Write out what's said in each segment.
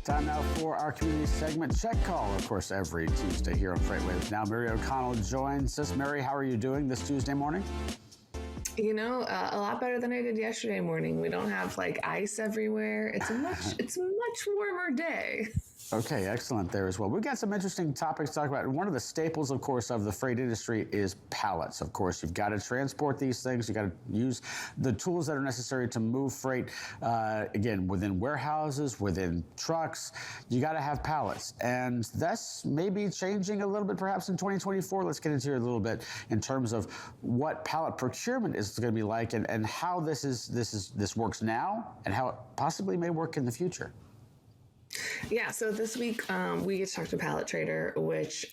Time now for our community segment, Check Call, of course, every Tuesday here on FreightWaves. Now, Mary O'Connell joins us. Mary, how are you doing this Tuesday morning? You know, a lot better than I did yesterday morning. We don't have like ice everywhere. It's a much warmer day. Okay, excellent there as well. We've got some interesting topics to talk about. One of the staples, of course, of the freight industry is pallets. Of course, you've got to transport these things. You've got to use the tools that are necessary to move freight, again, within warehouses, within trucks. You got to have pallets. And that's maybe changing a little bit perhaps in 2024. Let's get into it a little bit in terms of what pallet procurement is going to be like and how this works now and how it possibly may work in the future. Yeah, so this week we get to talk to Pallet Trader, which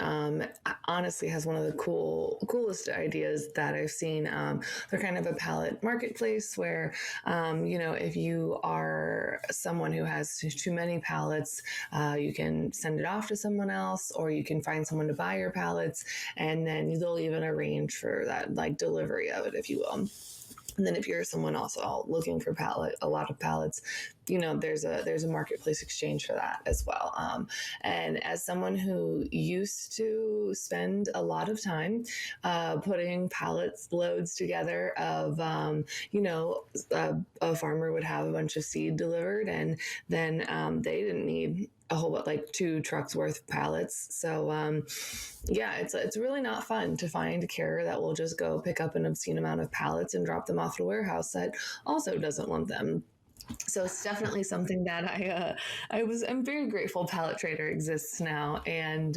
honestly has one of the coolest ideas that I've seen. They're kind of a pallet marketplace where, if you are someone who has too many pallets, you can send it off to someone else, or you can find someone to buy your pallets, and then they'll even arrange for that like delivery of it, if you will. And then if you're someone also looking for a lot of pallets, there's a marketplace exchange for that as well. And as someone who used to spend a lot of time putting pallets loads together of, a farmer would have a bunch of seed delivered, and then they didn't need a whole lot, like 2 trucks worth of pallets. So, it's really not fun to find a carrier that will just go pick up an obscene amount of pallets and drop them off at a warehouse that also doesn't want them. So it's definitely something that I'm very grateful Pallet Trader exists now. And,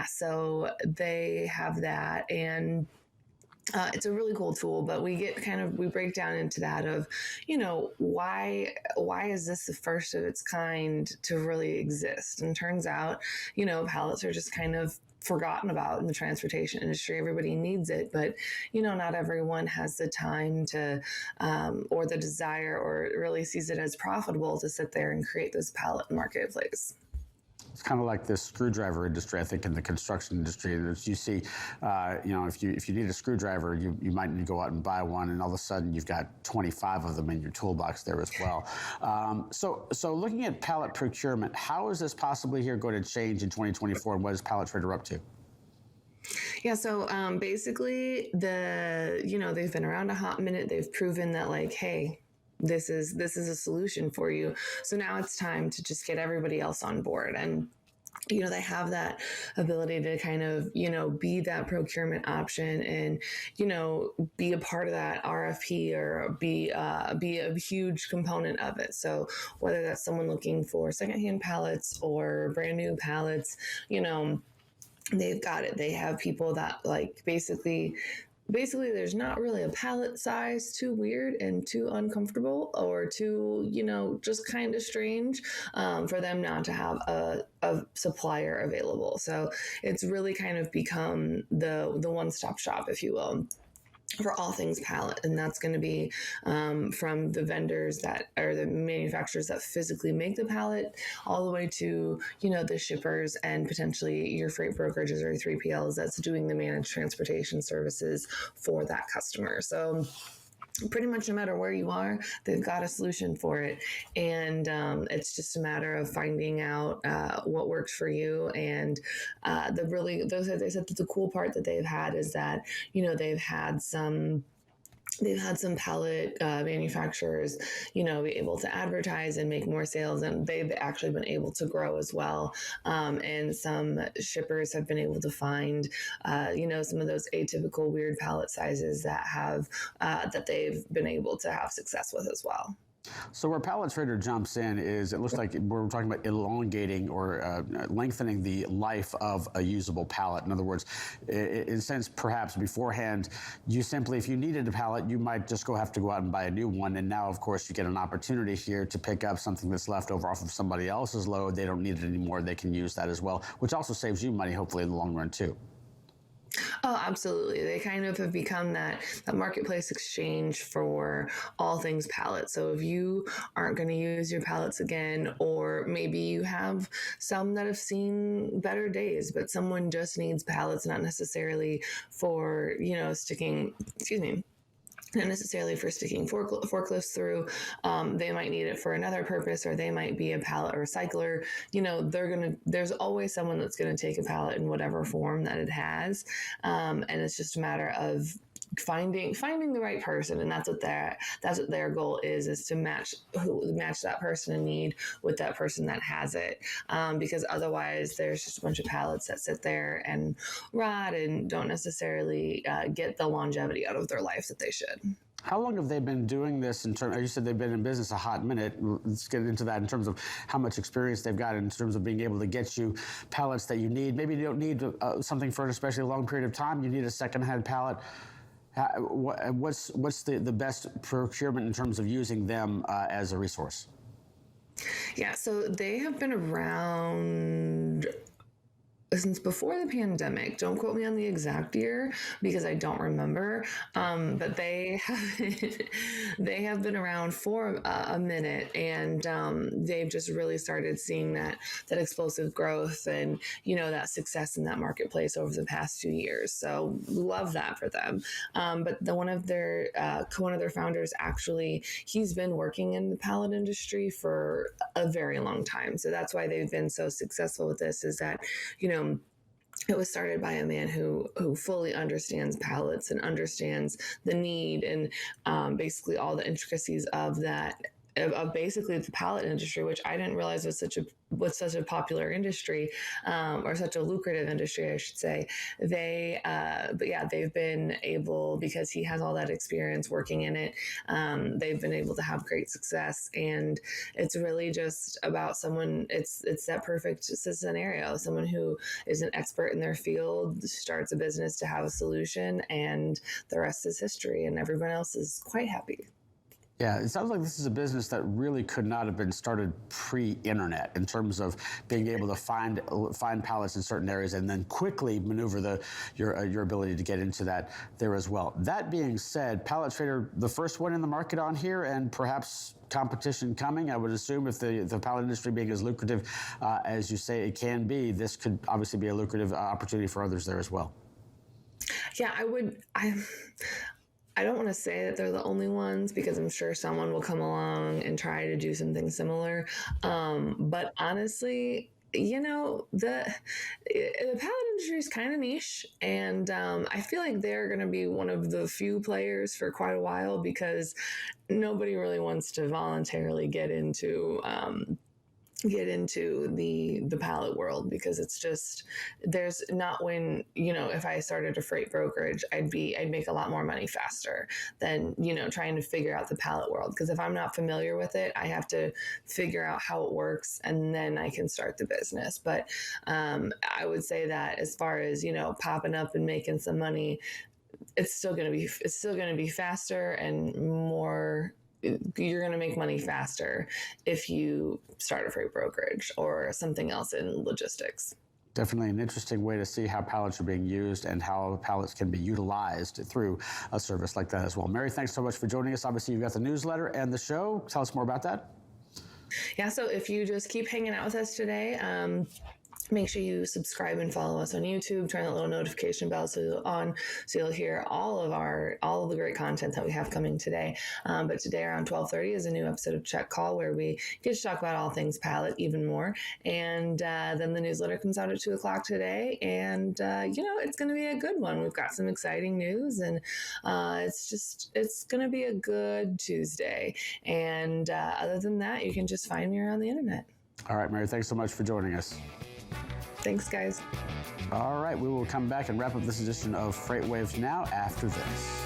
so they have that, and it's a really cool tool, but we break down into that of, why is this the first of its kind to really exist? And turns out, pallets are just kind of forgotten about in the transportation industry. Everybody needs it, but, not everyone has the time to, or the desire, or really sees it as profitable to sit there and create this pallet marketplace. It's kind of like the screwdriver industry, I think, in the construction industry. As you see, if you need a screwdriver, you might need to go out and buy one, and all of a sudden you've got 25 of them in your toolbox there as well. So looking at pallet procurement, how is this possibly here going to change in 2024, and what is Pallet Trader up to? Yeah, so basically, they've been around a hot minute. They've proven that, like, hey, this is a solution for you. So now it's time to just get everybody else on board. And, they have that ability to kind of, be that procurement option and, be a part of that RFP or be a huge component of it. So whether that's someone looking for secondhand pallets or brand new pallets, they've got it. They have people that like basically there's not really a pallet size too weird and too uncomfortable or too, just kind of strange for them not to have a supplier available. So it's really kind of become the one-stop shop, if you will, for all things pallet. And that's going to be from the vendors that are the manufacturers that physically make the pallet all the way to, the shippers and potentially your freight brokerages or 3PLs that's doing the managed transportation services for that customer. So pretty much no matter where you are, they've got a solution for it. And it's just a matter of finding out what works for you. And they said that the cool part that they've had is that, they've had some pallet manufacturers, be able to advertise and make more sales, and they've actually been able to grow as well. And some shippers have been able to find, some of those atypical weird pallet sizes that they've been able to have success with as well. So where Pallet Trader jumps in is, it looks like we're talking about elongating or lengthening the life of a usable pallet. In other words, in a sense, perhaps beforehand, if you needed a pallet, you might just have to go out and buy a new one. And now, of course, you get an opportunity here to pick up something that's left over off of somebody else's load. They don't need it anymore. They can use that as well, which also saves you money, hopefully, in the long run, too. Oh, absolutely. They kind of have become that marketplace exchange for all things pallets. So if you aren't going to use your pallets again, or maybe you have some that have seen better days, but someone just needs pallets, not necessarily for, not necessarily for sticking forklifts through. They might need it for another purpose, or they might be a pallet recycler. There's always someone that's going to take a pallet in whatever form that it has. And it's just a matter of finding the right person, and that's what their goal is to match that person in need with that person that has it, because otherwise there's just a bunch of pallets that sit there and rot and don't necessarily get the longevity out of their life that they should. How long have they been doing this in terms? You said they've been in business a hot minute. Let's get into that in terms of how much experience they've got in terms of being able to get you pallets that you need. Maybe you don't need something for an especially long period of time. You need a secondhand pallet. What's the best procurement in terms of using them as a resource? Yeah, so they have been around since before the pandemic. Don't quote me on the exact year because I don't remember. But they have been around for a minute, and they've just really started seeing that explosive growth and that success in that marketplace over the past few years. So love that for them. But one of their founders, actually, he's been working in the pallet industry for a very long time. So that's why they've been so successful with this. Is that it was started by a man who fully understands pallets and understands the need and basically all the intricacies of that, of basically the pallet industry, which I didn't realize was such a popular industry, or such a lucrative industry, I should say. But yeah, they've been able, because he has all that experience working in it, they've been able to have great success. And it's really just about someone, it's that perfect scenario, someone who is an expert in their field, starts a business to have a solution, and the rest is history, and everyone else is quite happy. Yeah, it sounds like this is a business that really could not have been started pre-internet in terms of being able to find pallets in certain areas and then quickly maneuver your ability to get into that there as well. That being said, Pallet Trader, the first one in the market on here, and perhaps competition coming. I would assume if the pallet industry being as lucrative as you say it can be, this could obviously be a lucrative opportunity for others there as well. Yeah, I don't want to say that they're the only ones, because I'm sure someone will come along and try to do something similar. But honestly, the pallet industry is kind of niche, and I feel like they're going to be one of the few players for quite a while, because nobody really wants to voluntarily get into the pallet world, because it's just, there's not, when if I started a freight brokerage, I'd make a lot more money faster than trying to figure out the pallet world, because if I'm not familiar with it, I have to figure out how it works, and then I can start the business. But I would say that as far as popping up and making some money, it's still going to be faster and more. You're going to make money faster if you start a freight brokerage or something else in logistics. Definitely an interesting way to see how pallets are being used and how pallets can be utilized through a service like that as well. Mary, thanks so much for joining us. Obviously, you've got the newsletter and the show. Tell us more about that. Yeah, so if you just keep hanging out with us today, make sure you subscribe and follow us on YouTube. Turn that little notification bell so you'll hear all of the great content that we have coming today. But today around 12:30 is a new episode of Check Call, where we get to talk about all things pallet even more. And then the newsletter comes out at 2:00 today, and it's going to be a good one. We've got some exciting news, and it's going to be a good Tuesday. And other than that, you can just find me around the internet. All right, Mary, thanks so much for joining us. Thanks, guys. All right, we will come back and wrap up this edition of Freight Waves Now after this.